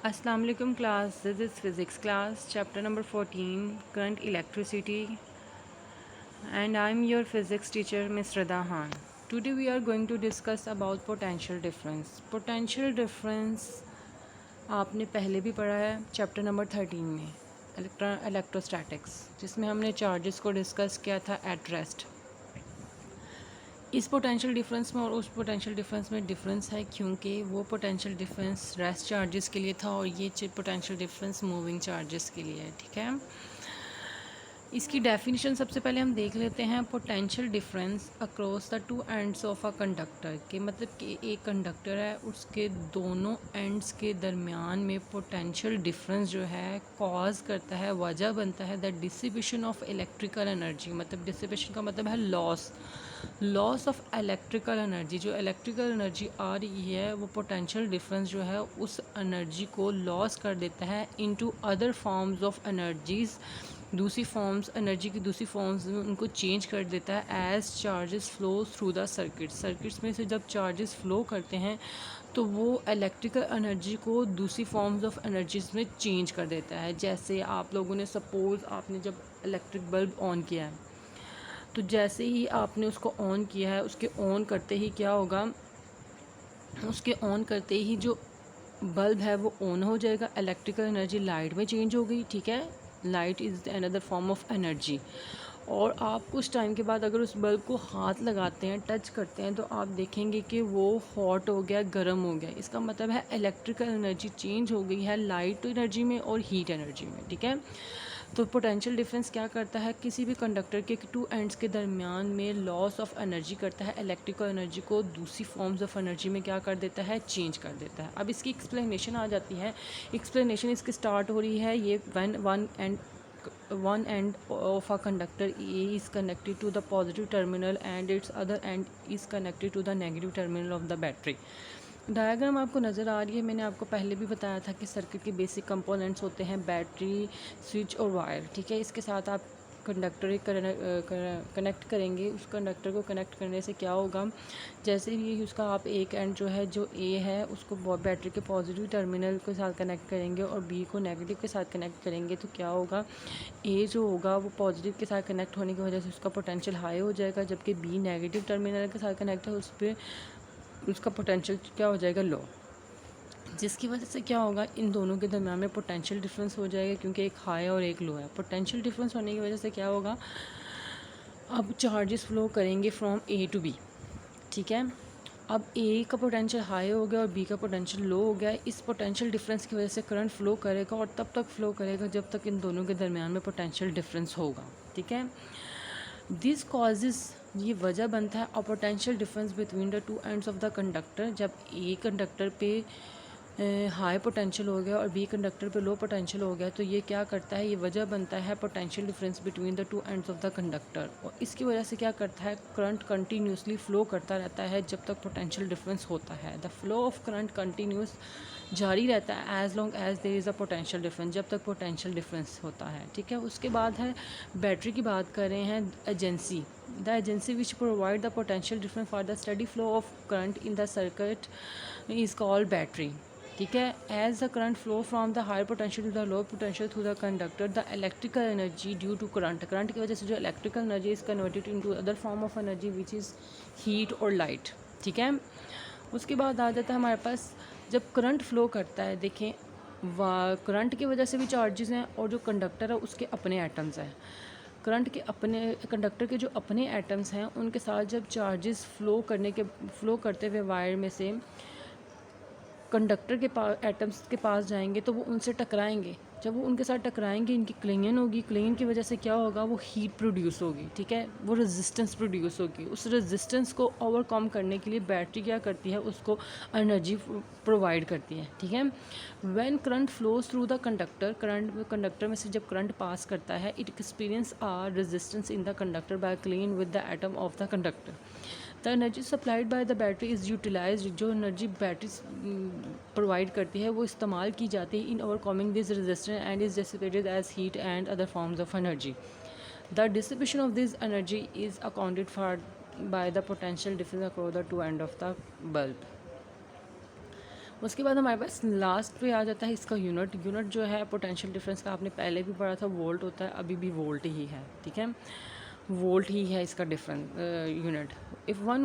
Assalamu alaikum class. This is physics class, chapter number 14, current electricity, and I'm your physics teacher Miss Radha Han. Today we are going to discuss about potential difference. Potential difference आपने पहले भी पढ़ा है chapter number 13 में electrostatics, जिसमें हमने charges को discuss किया था एट रेस्ट। इस पोटेंशियल डिफरेंस में और उस पोटेंशियल डिफरेंस में डिफरेंस है, क्योंकि वो पोटेंशियल डिफरेंस रेस्ट चार्जेस के लिए था और ये पोटेंशियल डिफरेंस मूविंग चार्जेस के लिए है। ठीक है, इसकी डेफिनेशन सबसे पहले हम देख लेते हैं। Potential difference across the two ends of a conductor, के मतलब कि एक कंडक्टर है, उसके दोनों एंड्स के दरमियान में पोटेंशियल डिफरेंस जो है कॉज करता है, वजह बनता है the dissipation of electrical energy. मतलब डिसिपेशन का मतलब है लॉस ऑफ इलेक्ट्रिकल एनर्जी। जो इलेक्ट्रिकल एनर्जी आ रही है वो पोटेंशियल डिफरेंस जो है उस एनर्जी को लॉस कर देता है into other forms of energies. दूसरी फॉर्म्स, एनर्जी की दूसरी फॉर्म्स में उनको चेंज कर देता है as charges flow through the circuits में से जब चार्जेस फ्लो करते हैं तो वो इलेक्ट्रिकल एनर्जी को दूसरी फॉर्म्स ऑफ एनर्जीज में चेंज कर देता है। जैसे आप लोगों ने सपोज़ आपने जब इलेक्ट्रिक बल्ब ऑन किया है, तो जैसे ही आपने उसको ऑन किया है, उसके ऑन करते ही क्या होगा, उसके ऑन करते ही जो बल्ब है वो ऑन हो जाएगा, इलेक्ट्रिकल एनर्जी लाइट में चेंज हो गई। ठीक है, light is another form of energy. और आप कुछ टाइम के बाद अगर उस बल्ब को हाथ लगाते हैं, टच करते हैं, तो आप देखेंगे कि वो हॉट हो गया, गर्म हो गया। इसका मतलब है इलेक्ट्रिकल एनर्जी चेंज हो गई है लाइट एनर्जी में और हीट एनर्जी में। ठीक है, तो पोटेंशियल डिफरेंस क्या करता है, किसी भी कंडक्टर के टू एंड्स के दरमियान में लॉस ऑफ एनर्जी करता है, इलेक्ट्रिकल एनर्जी को दूसरी फॉर्म्स ऑफ एनर्जी में क्या कर देता है, चेंज कर देता है। अब इसकी एक्सप्लेनेशन आ जाती है। एक्सप्लेनेशन इसकी स्टार्ट हो रही है ये when one end of a conductor A is connected to the positive terminal and its other end is connected to the negative terminal of the battery। Diagram आपको नज़र आ रही है। मैंने आपको पहले भी बताया था कि सर्किट के बेसिक कंपोनेंट्स होते हैं बैटरी, स्विच और वायर। ठीक है, इसके साथ आप कंडक्टर कनेक्ट करेंगे। उस कंडक्टर को कनेक्ट करने से क्या होगा, जैसे ही उसका आप एक एंड जो है, जो ए है, उसको बैटरी के पॉजिटिव टर्मिनल के साथ कनेक्ट करेंगे और बी को नेगेटिव के साथ कनेक्ट करेंगे, तो क्या होगा, ए जो होगा वो पॉजिटिव के साथ कनेक्ट होने की वजह से उसका पोटेंशियल हाई हो जाएगा, जबकि बी नेगेटिव टर्मिनल के साथ कनेक्ट है, उस पर उसका पोटेंशियल क्या हो जाएगा, लो। जिसकी वजह से क्या होगा, इन दोनों के दरम्यान में पोटेंशियल डिफरेंस हो जाएगा, क्योंकि एक हाई और एक लो है। पोटेंशियल डिफरेंस होने की वजह से क्या होगा, अब चार्जेस फ्लो करेंगे फ्रॉम ए टू बी। ठीक है, अब ए का पोटेंशियल हाई हो गया और बी का पोटेंशियल लो हो गया। इस पोटेंशियल डिफरेंस की वजह से करंट फ्लो करेगा और तब तक फ्लो करेगा जब तक इन दोनों के दरमियान में पोटेंशियल डिफरेंस होगा। ठीक है, दिस कॉजेज़, ये वजह बनता है अ potential difference between the two ends of the conductor. जब ए कंडक्टर पे हाई पोटेंशियल हो गया और बी कंडक्टर पे लो पोटेंशियल हो गया, तो ये क्या करता है, ये वजह बनता है potential difference between the two ends of the conductor. और इसकी वजह से क्या करता है, करंट कंटिन्यूसली फ्लो करता रहता है जब तक पोटेंशियल डिफरेंस होता है। The flow of current continuous, जारी रहता है as long as there is a potential difference, जब तक पोटेंशियल डिफरेंस होता है। ठीक है, उसके बाद है बैटरी की बात कर रहे हैं, agency. The agency which provide the potential difference for the study flow of current in the circuit is called battery. ठीक है, as the current flow from the higher potential to the low potential through the conductor, the electrical energy due to current की वजह से जो electrical energy is converted into other form of energy which is heat और light. ठीक है, उसके बाद आ जाता है हमारे पास, जब करंट फ्लो करता है, देखें करंट की वजह से भी चार्जेस हैं और जो कंडक्टर है उसके अपने एटम्स हैं। करंट के अपने, कंडक्टर के जो अपने एटम्स हैं उनके साथ जब चार्जेस फ्लो करते हुए वायर में से कंडक्टर के पास, एटम्स के पास जाएंगे तो वो उनसे टकराएंगे। जब वो उनके साथ टकराएंगे, इनकी क्लिंगन होगी, क्लिंगन की वजह से क्या होगा, वो हीट प्रोड्यूस होगी। ठीक है, वो रेजिस्टेंस प्रोड्यूस होगी। उस रेजिस्टेंस को ओवरकम करने के लिए बैटरी क्या करती है, उसको एनर्जी प्रोवाइड करती है। ठीक है, when current flows through the conductor, conductor में से जब करंट पास करता है, it experience a resistance in the conductor by cling with the atom of the conductor. The energy supplied by the battery is utilize, जो energy battery provide करती है वो इस्तेमाल की जाती है in overcoming this resistance and is dissipated as heat and other forms of energy. The dissipation of this energy is accounted for by the potential difference across the two end of the bulb. उसके बाद हमारे पास last पे आ जाता है इसका unit. Unit जो है potential difference का आपने पहले भी पढ़ा था, वोल्ट होता है, अभी भी वोल्ट ही है, ठीक है, वोल्ट ही है इसका difference unit. If one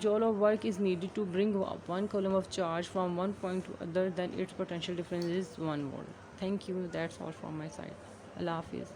joule of work is needed to bring one coulomb of charge from one point to other, then its potential difference is 1 volt. Thank you, that's all from my side. Allah Hafiz.